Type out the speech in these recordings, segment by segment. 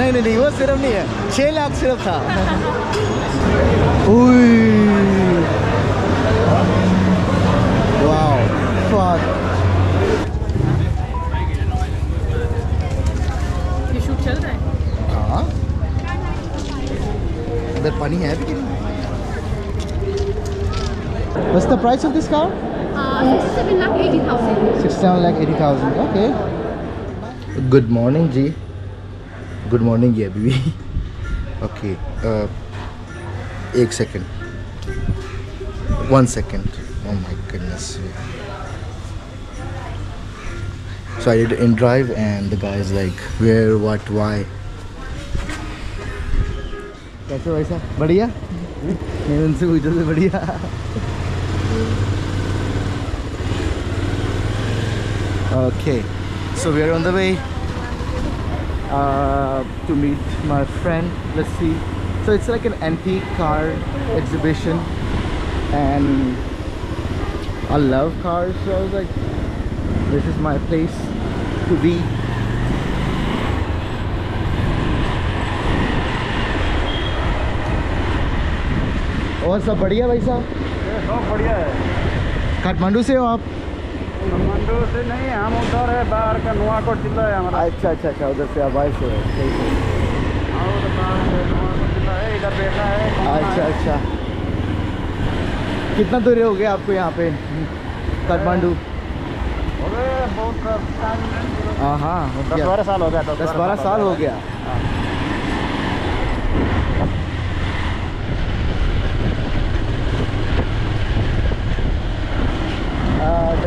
नहीं नहीं नहीं, वो सिर्फ नहीं है, 6 लाख सिर्फ था। Wow fuck. ये शूट चल रहा है? हाँ, अंदर पानी है भी कि नहीं? What's the price of this car? 67,80,000. 67,80,000. Okay. Good morning, ji. Good morning, ये अभी भी. Okay. एक second. 1 second. Oh my goodness. So I did in drive and the guy is like, where, what, why? कैसे भाई साहब? बढ़िया? मैं उनसे पूछा से बढ़िया. Okay, so we are on the way to meet my friend. Let's see. So it's like an antique car exhibition, and I love cars. So I was like, this is my place to be. और सब बढ़िया भाई साहब? सब बढ़िया है। काठमांडू से हो आप? काठमांडू से नहीं, हम उधर है बाहर का नुआकोट जिला है हमारा। अच्छा अच्छा अच्छा, उधर से आप आए से हो? सही सही। हाँ, उधर बाहर से नुआकोट जिला है, इधर बेटा है। अच्छा अच्छा, कितना दूर हो गया आपको यहाँ पे काठमांडू? अरे बहुत टाइम। हाँ हाँ, 10-12 साल हो गया। 10-12 साल हो गया।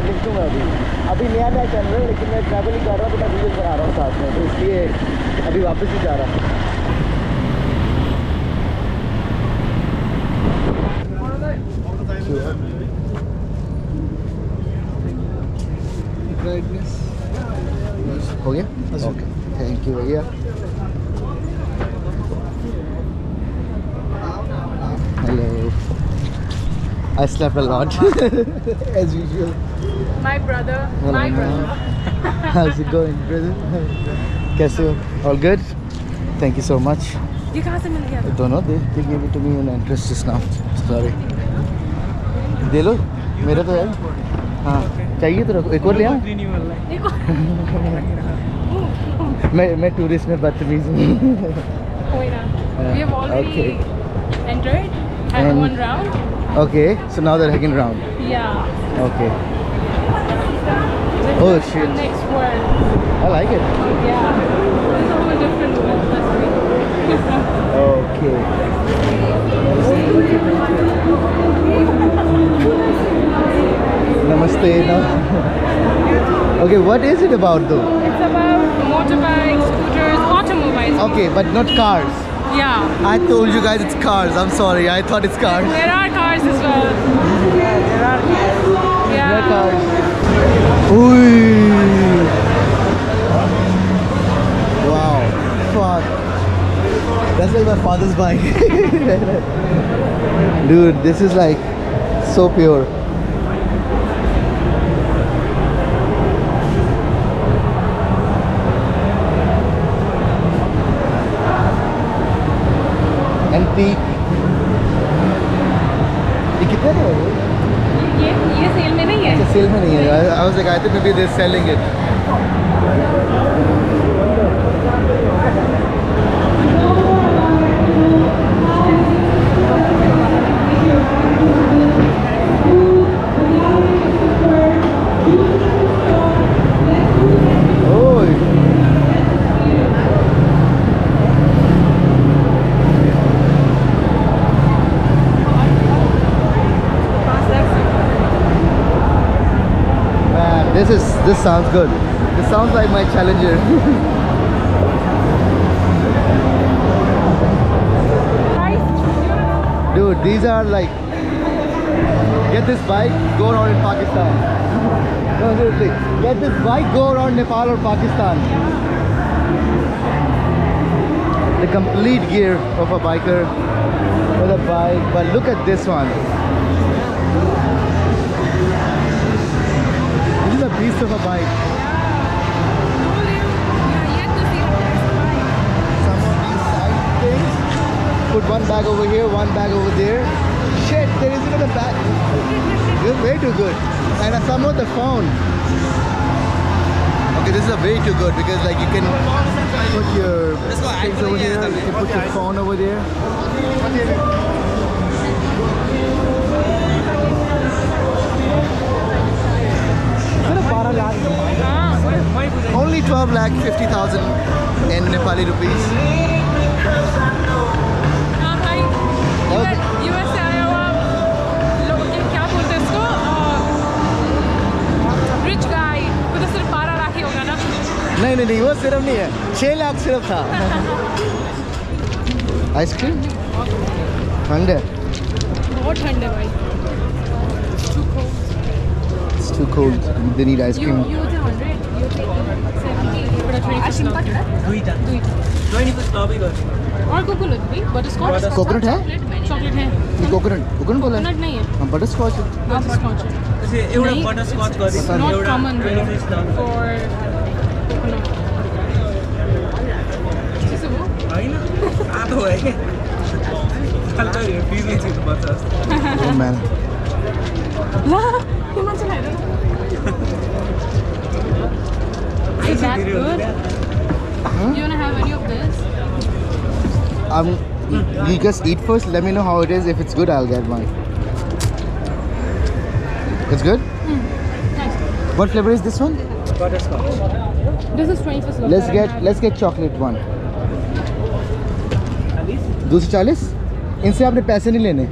लिख दूँगा अभी नया नया चल रहा है, लेकिन मैं ट्रैवल ही कर रहा हूँ तो मैं वीडियो बना रहा हूँ साथ में, तो इसलिए अभी वापस ही जा रहा हूँ। हो गया? ओके, थैंक यू भैया। Hello. I slept a lot as usual. My brother. My brother. How's it going, brother? कैसे हो? All good? Thank you so much. ये कहाँ से मिल गया? I don't know. They gave it to me in interest just now. Sorry. दे लो, मेरा तो है। हाँ, चाहिए तो रखो। एक और ले आऊँ? मैं टूरिस्ट में बदतमीज हूँ। कोई ना। We have already entered. Had And- one round. Okay, so now they're hanging around. Yeah. Okay. Let's Oh, go to shit. the next one. I like it. Yeah. It's a whole different one. Okay. Namaste. No. Okay, what is it about though? It's about motorbikes, scooters, automobiles. Okay, but not cars. Yeah. I told you guys it's cars. I'm sorry. I thought it's cars. There are cars as well. there are Yeah. They're cars. Ooh. Wow. Fuck. That's like my father's bike. Dude, this is like so pure. Antique. ये कितने का है? ये cell में नहीं है. अच्छा, cell में नहीं है. I was like, I think maybe they're selling it. This sounds good. This sounds like my Challenger. Dude, these are like, get this bike, go around in Pakistan. No, seriously, get this bike, go around Nepal or Pakistan. The complete gear of a biker with a bike, but look at this one. This is a beast of a bike. Yeah, yet to see the best bike. Someone put one bag over here, one bag over there. Shit, there is even a bag. You're way too good. And some of the phone. Okay, this is a way too good because like you can put your things over here, you can put your phone over there. Only 12,50,000 in Nepali rupees. हाँ भाई US से आया हुआ लोग क्या बोलते हैं इसको रिच गाय वो तो सिर्फ 12 लाख ही होगा ना नहीं वो सिर्फ नहीं है 6 लाख सिर्फ था आइसक्रीम ठंड है बहुत ठंड है भाई It's too cold. They need ice cream. You the 100 you take 70 और कोकोनट भी बटरस्कॉच कोकोनट है चॉकलेट है ये कोकोनट बोला कोकोनट नहीं है हाँ बटरस्कॉच है बटरस्कॉच है एउटा बटरस्कॉच गरे नॉट कॉमन फॉर कोकोनट त्यसो हो हैन आधो है खालि पिज्जा चाहिँ बच्चा Oh man. ला के मान्छे खाएर Is that good? You wanna have any of this? You just eat first. Let me know how it is. If it's good, I'll get one. It's good. Nice. What flavor is this one? Butterscotch This is 21st. Let's get chocolate one. 240. इनसे आपने पैसे नहीं लेने.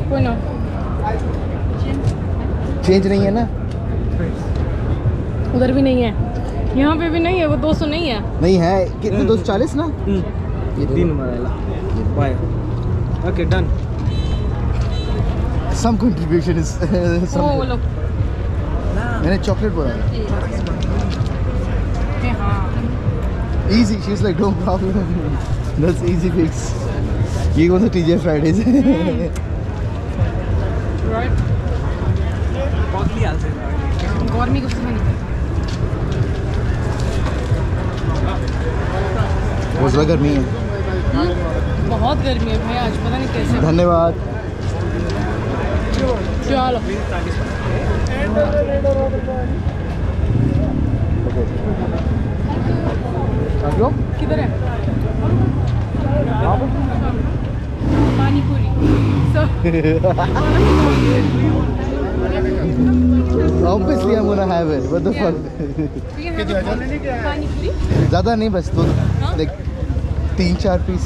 कोई ना Change नहीं है ना? उधर भी नहीं है यहाँ पे भी नहीं है वो 200 नहीं है नहीं है कितने 240 ना? ये दिन मलाई bye okay done Some contribution is. ओ वो लोग मैंने chocolate बोला. हाँ Easy. She's like no problem. That's easy fix. You go to TJ Fridays. right पगली हाल्छ गर्मी कस्तो छ नि बहुत ज़्यादा गर्मी है. बहुत गर्मी है भाई आज पता नहीं कैसे धन्यवाद. चलो आप लोग किधर है पानी पूरी Obviously I'm gonna have it. What the fuck? पानी पूरी ज़्यादा नहीं बस तो like 3-4 पीस.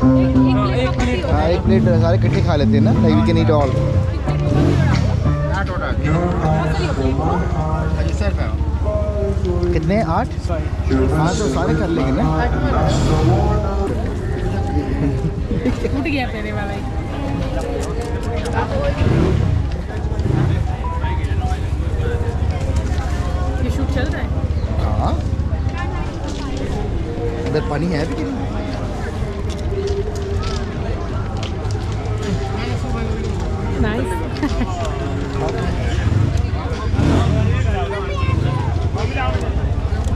एक प्लेट हाँ एक प्लेट सारे इकट्ठे खा लेते हैं ना. Like we can eat all. कितने 8? हाँ तो सारे कर लेंगे ना. टूट गया पहले वाला ही ये शूट चल रहा है हाँ इधर पानी है भी कि नहीं? नाइस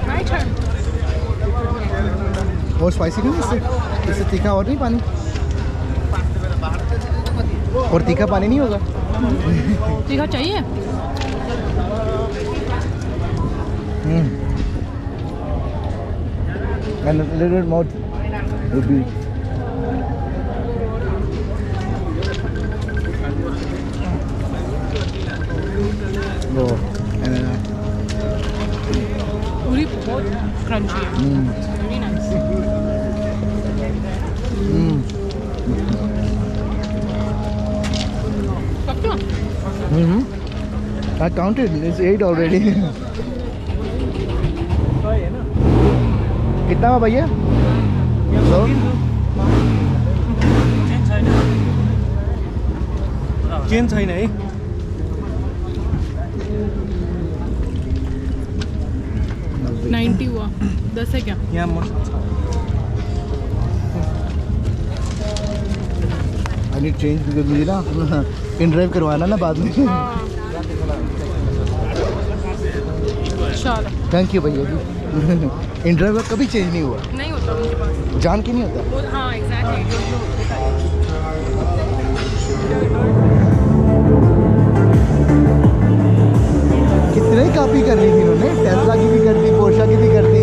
माय टर्न और स्पाइसी नहीं इससे इससे तीखा और नहीं पानी और तीखा पानी नहीं होगा. तीखा चाहिए And a little bit more would be. Oh, and then पूरी बहुत क्रंची है वेरी नाइस पक्का I counted. It's 8 already. कितना हुआ भैया? So? चेन छैन है 90 हुआ 10 है क्या यहाँ म I need change because मुझे ना इन ड्राइव करवाना ना बाद में. चलो Thank you भैया जी. इन ड्राइवर कभी चेंज नहीं हुआ, नहीं होता उनके पास जान के नहीं होता। वो। हाँ एग्जैक्टली। कितने ही कॉपी कर ली थी इन्होंने, टेस्ला की भी कर दी, पोर्शा की भी कर दी।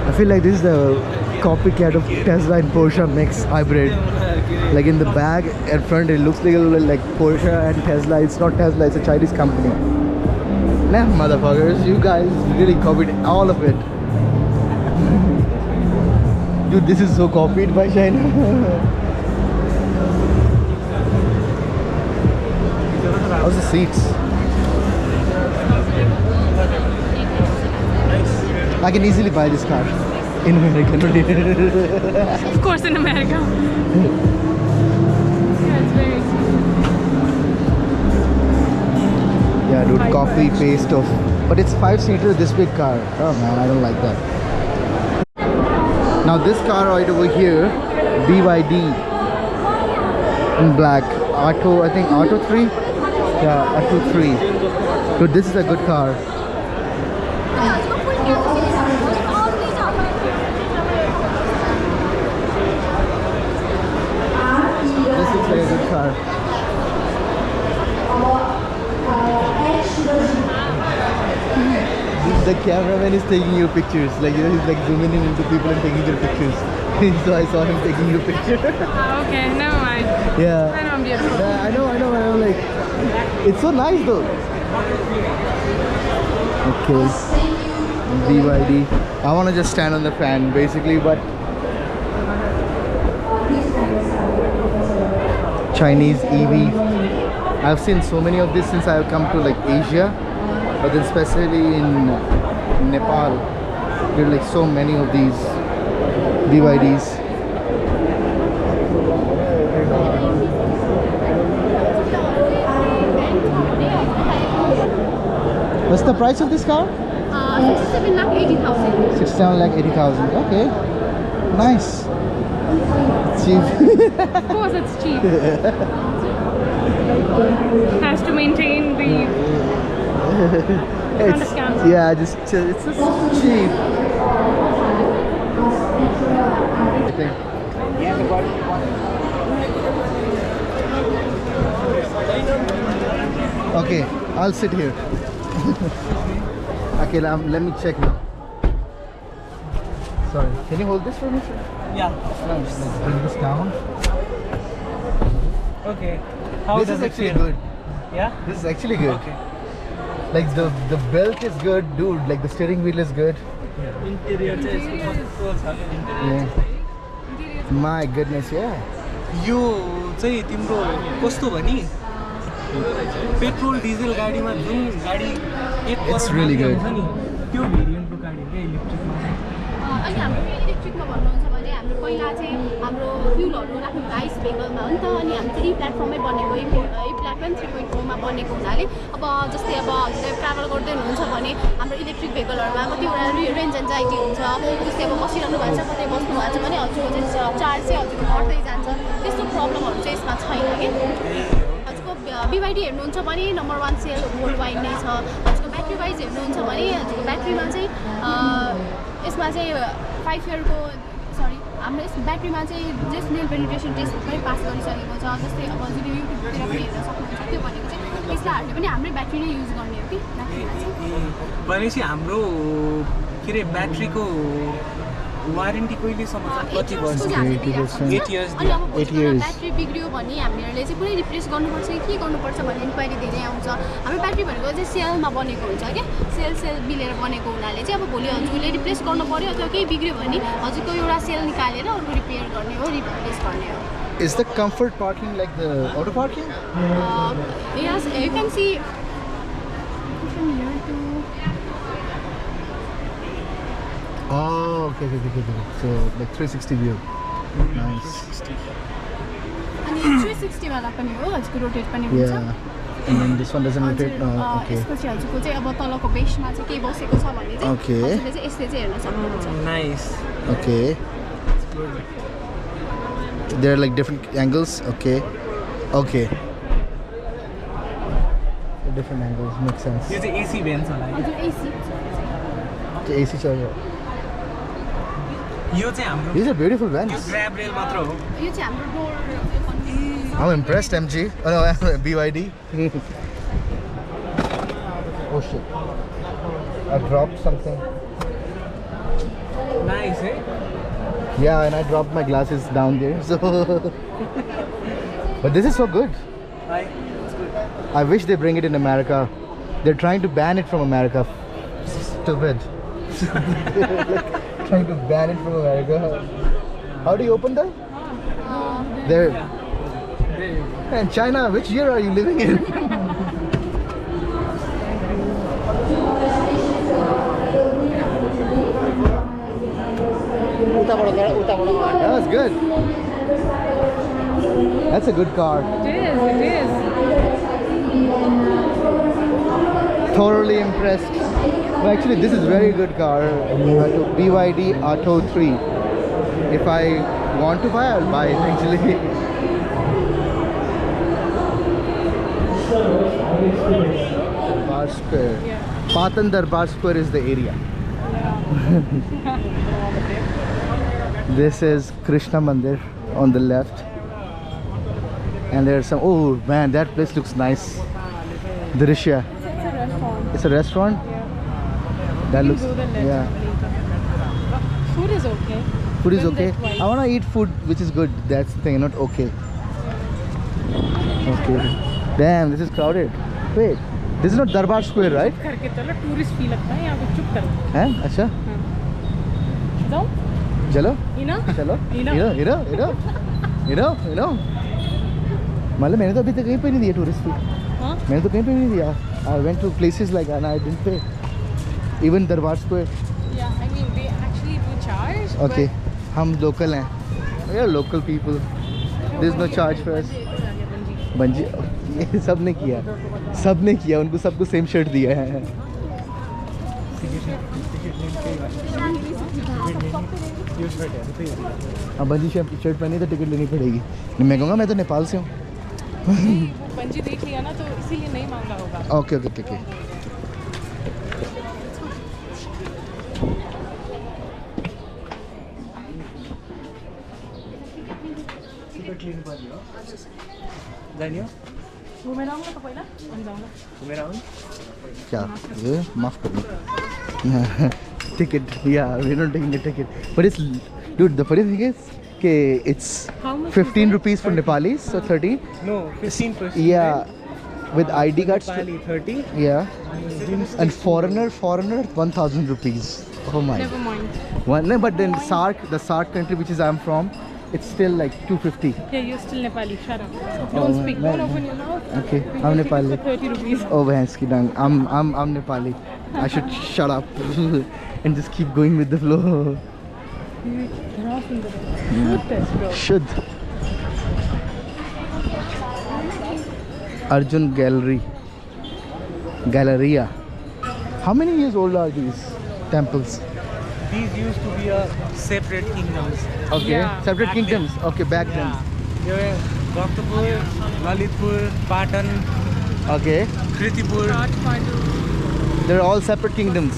I feel like this is the copycat of Tesla and Porsche mix hybrid. Like in the back and front, it looks like a little like Porsche and Tesla. It's not Tesla; it's a Chinese company. Nah, motherfuckers, you guys really copied all of it. Dude, this is so copied by China. How's the seats? I can easily buy this car in America. Of course in America. Yeah, it's very expensive. Yeah, dude, copy paste of. But it's 5-seater, this big car. Oh man, I don't like that. Now this car right over here, BYD in black. Auto, I think Auto 3. Yeah, Auto 3. Dude, this is a good car. This looks like a good car. The cameraman is taking your pictures. Like, you know, he's like zooming in into people and taking their pictures. So I saw him taking your picture. Okay, never mind. Yeah. I know I'm beautiful. Yeah, I know. I'm like, it's so nice though. Okay. BYD. I want to just stand on the fan basically, but Chinese EV. I've seen so many of this since I've come to like Asia, but then especially in Nepal, there are like so many of these BYDs. What's the price of this car? 67,80,000. 67,80,000. Okay, nice. Cheap. Of course it's cheap. Has to maintain the It's, scam. yeah, it's just cheap. I think. Okay, I'll sit here. Okay, let me check now. Sorry, can you hold this for me, sir? Yeah. Let's bring this down. Okay. How This does is it actually feel? good. Yeah. This is actually good. Okay. Like the belt is good, dude. Like the steering wheel is good. Interior चाहिँ यसको कस्तो छ interior? Yeah. My goodness, yeah. यो चाहिँ तिम्रो कस्तो भनी petrol diesel गाडीमा जुन गाडी एक It's करोड really good. हुन्छ नि त्यो भेरिएन्टको गाडी के इलेक्ट्रिकमा अनि हाम्रो इलेक्ट्रिकमा भन्नुहुन्छ भने हाम्रो पहिला चाहिँ हाम्रो फ्युलहरू राख्नु गाइस भेहिकलमा हो नि त, अनि हामी चाहिँ प्लेटफर्ममै बनेको यो प्लेटफर्म 3.4 मा बनेको हुनाले अब जस्तै अब हजुरले ट्राभल गर्दै हुनुहुन्छ भने हाम्रो इलेक्ट्रिक भेहिकलहरूमा कतिवटा रेन्ज एन्जाइटी हुन्छ, जस्तै अब बसिरहनु भएको छ कतै बस्नु भएको छ भने हजुरको चाहिँ चार्ज चाहिँ हजुरको बढ्दै जान्छ, त्यस्तो प्रब्लमहरू चाहिँ यसमा छैन कि। हजुरको BYD हेर्नुहुन्छ भने नम्बर 1 सेल वर्ल्ड वाइड नै छ। हजुरको ब्याट्री वाइज हेर्नुहुन्छ भने हजुरको ब्याट्रीमा चाहिँ यसमा चाहिँ 5 इयरको सरी हाम्रो यस ब्याट्रीमा चाहिँ जस नेल पेनिट्रेसन टेस्ट पनि पास गरिसकेको छ। जस्तै अब हजुरले युट्युबतिर पनि हेर्न सक्नुहुन्छ, त्यो भनेको चाहिँ टेस्लाहरूले पनि हाम्रै ब्याट्री नै युज गर्ने हो कि ब्याट्रीमा चाहिँ। भनेपछि हाम्रो के अरे ब्याट्रीको वारेन्टी कहिलेसम्म छ? कति वर्ष? 8 years अनि अब 8 years. ब्याट्री बिग्रियो भने हामीहरूले चाहिँ पुरै रिप्लेस गर्नुपर्छ कि के गर्नुपर्छ भन्ने इन्क्वायरी धेरै आउँछ। हाम्रो ब्याट्री भनेको चाहिँ सेलमा बनेको हुन्छ क्या, सेल मिलेर बनेको हुनाले चाहिँ अब भोलि हजुरले रिप्लेस गर्नु पऱ्यो अथवा केही बिग्रियो भने हजुरको एउटा सेल निकालेर अरू रिपेयर गर्ने हो, रिप्लेस गर्ने हो। Is the comfort parking like the auto parking? Yes, you can see from here to Oh, okay. So like 360 view. Nice. अनि 360 वाला पनि हो, हजुरको रोटेट पनि हुन्छ। Yeah. And then this one doesn't rotate. No, okay. यसपछि हजुरको चाहिँ अब तलको बेसमा चाहिँ के बसेको छ भने चाहिँ Okay. हजुरले चाहिँ यसले चाहिँ हेर्न सक्नुहुन्छ। Nice. Okay. There are like different angles. Okay. different angles. Makes sense. यो चाहिँ एसी भ्यान छ होला हजुर एसी AC चाहिए. यो चाहिँ हाम्रो These are beautiful यो vans. ग्र्याब रेल मात्र हो यो चाहिँ हाम्रो door I'm impressed, MG. Oh no, BYD. Oh shit. I dropped something. Nice है Yeah, and I dropped my glasses down there. So, but this is so good. है I wish they bring it in America. They're trying to ban it from America. Stupid. Like, trying to ban it from America. How do you open that? There. And China, which year are you living in? That was good. That's a good car. It is. Thoroughly impressed. No, actually, this is very good car. BYD Atto 3. If I want to buy, I'll buy it actually. Darbar Square. Patan Darbar Square is the area. This is Krishna Mandir on the left. And there's some, oh man, that place looks nice. Drisha. It's a restaurant? That looks, Go there later. yeah. Food is okay. Food is Went okay. there twice. I want to eat food which is good. That's the thing, not okay. Okay. Damn, this is crowded. Wait, this is not Darbar Square, right? करके चलो tourist feel लगता है यहाँ पे चुप करो Huh? अच्छा जाओ चलो इना चलो इना मतलब मैंने तो अभी तक कहीं पे नहीं दिया टूरिस्ट फी हाँ मैंने तो कहीं पे भी नहीं दिया I went to places like and I didn't pay even Darbar Square. yeah I mean they actually do charge Okay, हम local हैं. We are local people. There is no charge for us. Bungee ये सबने किया उनको सबको same shirt दिया है. अब बंजी शर्ट पहनी तो टिकट लेनी पड़ेगी. मैं कहूँगा मैं तो नेपाल से हूँ. पंजी देख लिया ना तो इसीलिए नहीं मांगा होगा ओके ओके ओके ओके. जानियो घुमेर आउनु त पहिला अनि जाउँला घुमेर आउनु क्या ये माफ कर ticket. Yeah, we're not taking a ticket. But it's, dude, the funny thing is it's How much 15 rupees for Nepalis, so 30. No 15% Yeah, with ID cards. Nepali 30 Yeah, and foreigner 1,000 rupees. Oh my. never mind One, no, but then the SARC country which is I'm from, it's still like 250. yeah you're still Nepali shut up don't speak man. don't open your mouth Okay, We I'm will take it Nepali. for 30 rupees Oh, bhans ki dang. I'm Nepali. I should shut up and just keep going with the flow. They're off in the food test bro Should. Arjun Galleria. How many years old are these temples? These used to be a separate kingdoms. Okay, Yeah, separate back kingdoms. Okay, back then. Yo Bhaktapur Lalitpur Patan Okay, Kirtipur Kathmandu they're all separate kingdoms.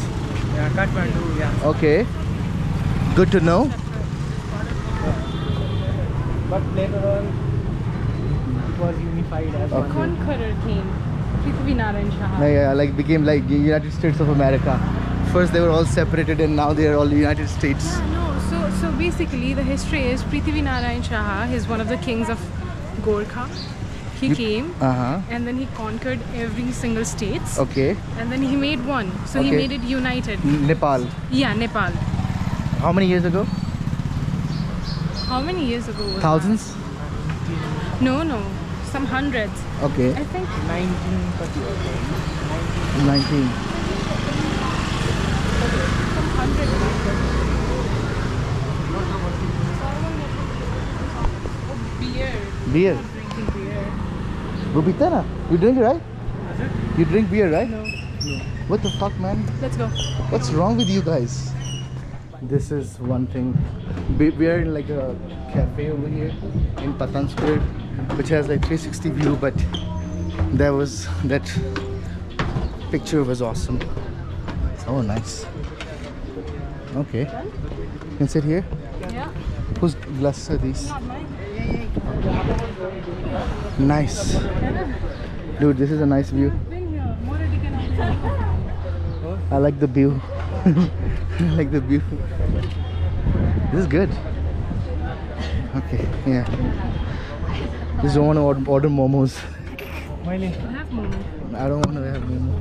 Kathmandu Okay, good to know. but later on it was unified as one. conqueror came Prithvi Narayan Shah Yeah, like became like the United States of America. First they were all separated, and now they are all United States. No, so basically the history is Prithvi Narayan Shah is one of the kings of Gorkha. He came and then he conquered every single states Okay, and then he made one. So he Okay. made it united. Nepal. Yeah, Nepal. How many years ago? How many years ago was Thousands. that? No, some hundreds. Okay, I think 19. some hundreds. Beer. Beer. Not drinking beer. वो पीता है ना? You drink it, right? You drink beer, right? No. What the fuck, man? Let's go. What's wrong with you guys? This is one thing. We are in like a cafe over here in Patan Square, which has like 360 view, but there was that picture was awesome. Oh, nice. Okay. You can sit here. Yeah. Whose glasses are these? Not mine. Nice. Dude, this is a nice view. Been here. More I like the view. I like the view. This is good. Okay, yeah. Just don't want to order momos. Have momo. I don't want to have momo.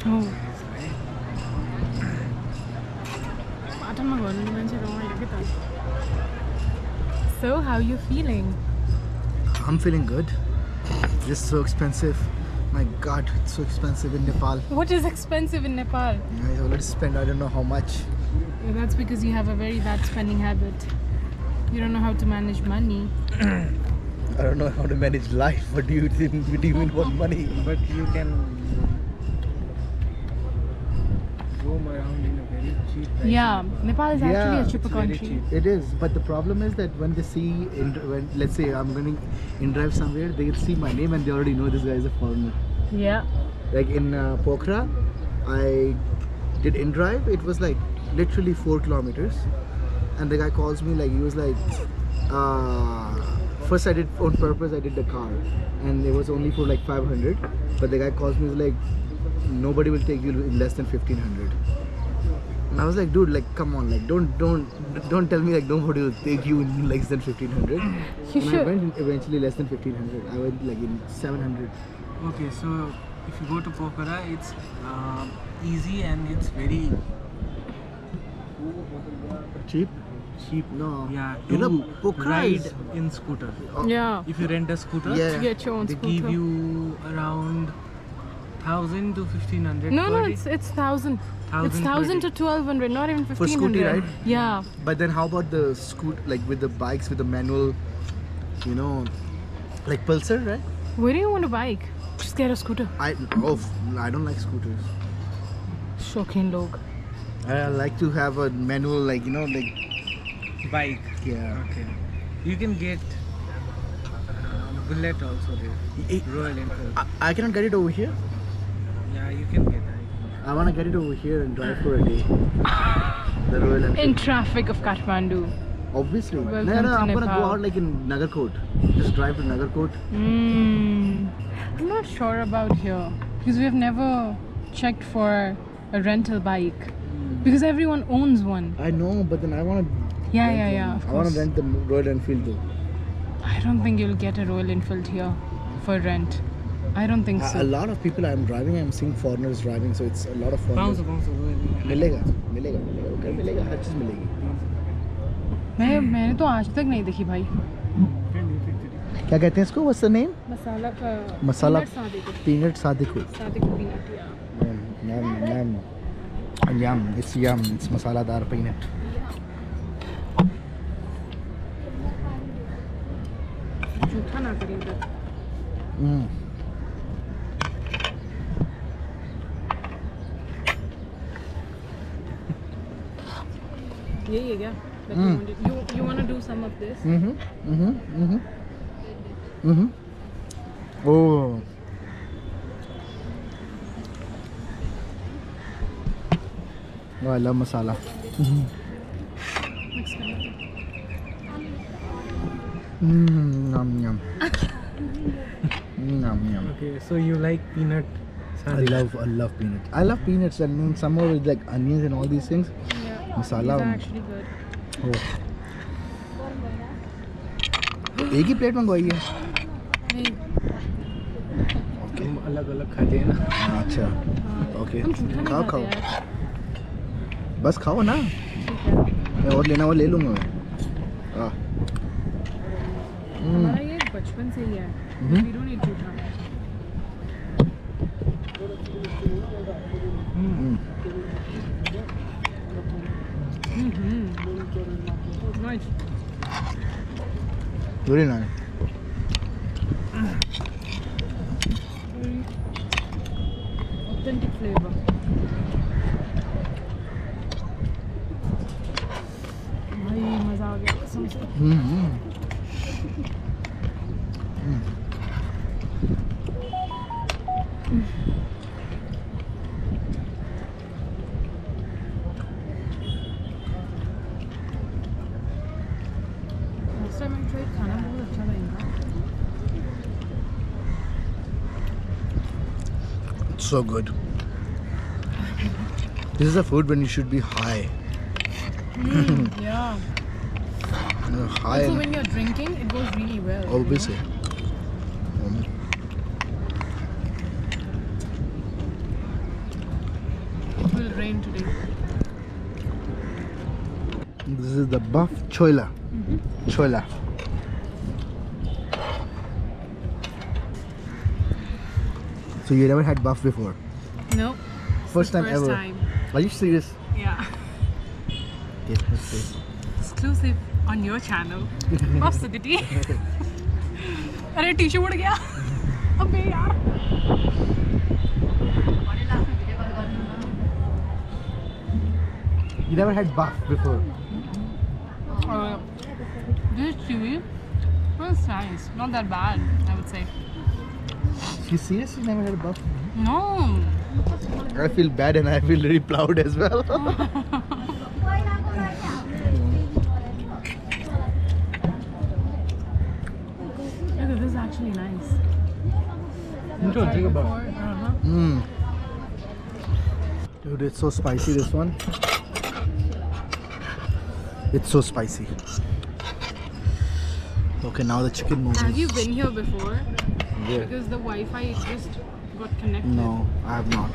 Oh. So, how you feeling? I'm feeling good. This is so expensive. My God, it's so expensive in Nepal. What is expensive in Nepal? I already spent I don't know how much. Yeah, that's because you have a very bad spending habit. You don't know how to manage money. I don't know how to manage life. What do you think? What do you mean about money? But you can roam around in a very cheap price. Yeah, Nepal is actually Yeah, a cheaper it's very country. cheap. It is, but the problem is that when they see, when let's say I'm going to in-drive somewhere, they can see my name and they already know this guy is a foreigner. Yeah. Like in Pokhara, I did in-drive. It was like literally 4 kilometers, and the guy calls me like he was like, first I did on purpose. I did the car, and it was only for like 500. But the guy calls me, he's like, nobody will take you in less than 1500. And I was like, dude, like, come on, like, don't tell me like nobody will take you in less than 1500. You And I should. went in eventually less than 1500. I went like in 700. Okay, so if you go to Pokhara, it's easy and it's very Cheap? cheap. No. Yeah, You know, to Pokhara ride is- in scooter. Yeah. If you rent a scooter, Yeah. To get your own they scooter. give you around 1000 to 1500. No, per no, day. it's 1000. It's 1000 per 1000 to day. 1200, not even For 1500. scooty, right? Yeah. But then how about the scoot, like with the bikes with the manual, you know, like Pulsar, right? Where do you want a bike? Just get a scooter. I don't like scooters. Shauqeen log. I like to have a manual, like, you know, like, Bike. yeah. Okay. You can get Bullet also there. Royal Enfield. I cannot get it over here. Yeah, you can get that. I want to get it over here and drive for a day. The Royal Enfield. In traffic of Kathmandu. Obviously. Welcome No, to I'm gonna go Nepal. out like in Nagarkot. Just drive to Nagarkot. I'm not sure about here because we have never checked for a rental bike because everyone owns one. I know, but then I want to. Yeah, of I want course. to rent the Royal Enfield though. I don't think you'll get a Royal Enfield here for rent. I don't think A so. lot of people I'm driving, I'm seeing foreigners driving, so it's a lot of foreigners. Bounce, Royal Enfield. मिलेगा मिलेगा मिलेगा मिलेगा हर चीज मिलेगी. मैंने तो आज तक नहीं देखी भाई. क्या कहते हैं इसको? What's the name? मसाला का मसाला peanut Sadiq. peanut Sadiq. Sadiq peanut, yeah. Yum. It's yum. It's masaladar peanut. झूठा ना करिए इधर. Mm. यही है क्या? That you want to do some of this? Oh. Oh, I love masala. Yum yum. Yum. Okay, so you like peanut I sandwich? love peanut. I love peanuts and then some more with like onions and all these things. Yeah. Masala. These are actually good. Oh. एक ही plate मंगवाई है. नहीं. तुम अलग अलग खाते हैं ना. अच्छा. ओके. हम झूठा नहीं खाओ. खाते यार. बस खाओ ना. ठीक है. मैं और लेना वो ले लूँगा मैं. हमारा ये बचपन से ही है. We don't need to try. Nice. Very nice. Very authentic flavor. भाई मजा आ गया कसम से. Last time I tried खाना बहुत अच्छा था इनका. It's so good. This is a food when you should be high. Yeah. High. Also, when you're drinking, it goes really well. Obviously. It will rain today. This is the buff chola. Chola. So you never had buff before? No. First time First ever. time. Are you serious? Yeah. Okay, let's see. Exclusive on your channel. Buff City. अरे tissue उड़ गया. अबे यार. You never had buff before? This chewy. It's nice. Not that bad, I would say. You seriously never had buff? No. I feel bad and I feel very proud as well. Look, this is actually nice. Take a buff. Uh-huh. Dude, it's so spicy, this one. It's so spicy. Okay, now the chicken momos. Have you been here before? Yeah. Because the Wi-Fi just got connected. No, I have not.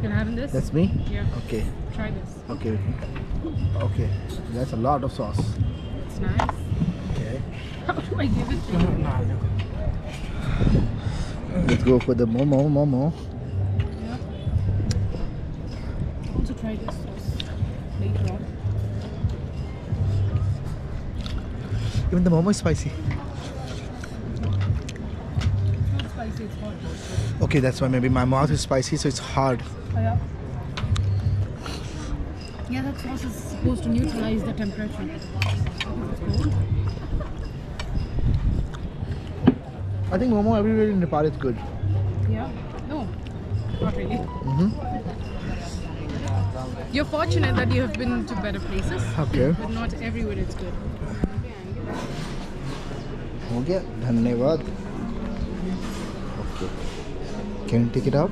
Can I have this? That's me? Yeah. Okay, Try this. okay. Okay, that's a lot of sauce. It's nice. Okay. How do I give it to you? Let's go for the momo. Yeah. Also try this sauce later on. Even the momo is spicy. It's not spicy, it's hot. Okay, that's why maybe my mouth is spicy, so it's hard. Oh, yeah. Yeah, that sauce is supposed to neutralize the temperature. It's cold. I think momo everywhere in Nepal is good. Yeah. No, not really. Mm-hmm. You're fortunate that you have been to better places, Okay. but not everywhere it's good. हो गया धन्यवाद. Okay. Can you take it out?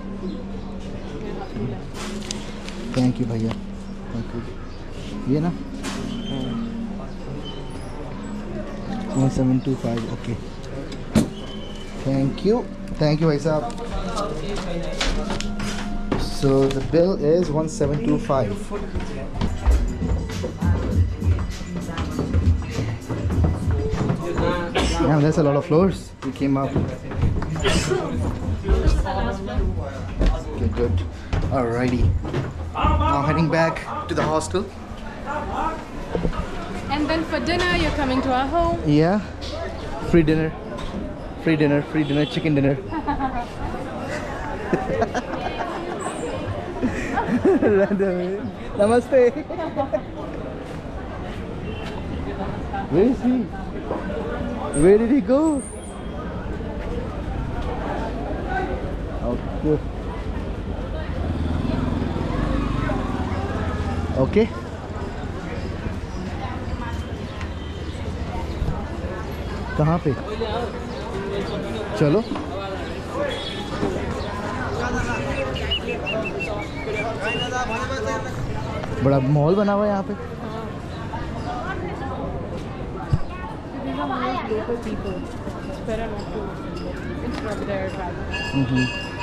Thank you भैया. Thank you. ये ना 1725. Okay. Thank you भाई साहब. So the bill is 1725. Yeah, there's a lot of floors. We came up. Okay, good. Alrighty. Now heading back to the hostel. And then for dinner, you're coming to our home. Yeah. Free dinner. Free dinner. Free dinner. Chicken dinner. Namaste. Where is he? Where did he go? Okay. Okay. कहाँ पे? चलो. बड़ा mall बना हुआ है यहाँ पे. These are more local people. It's better not to interrupt their travel.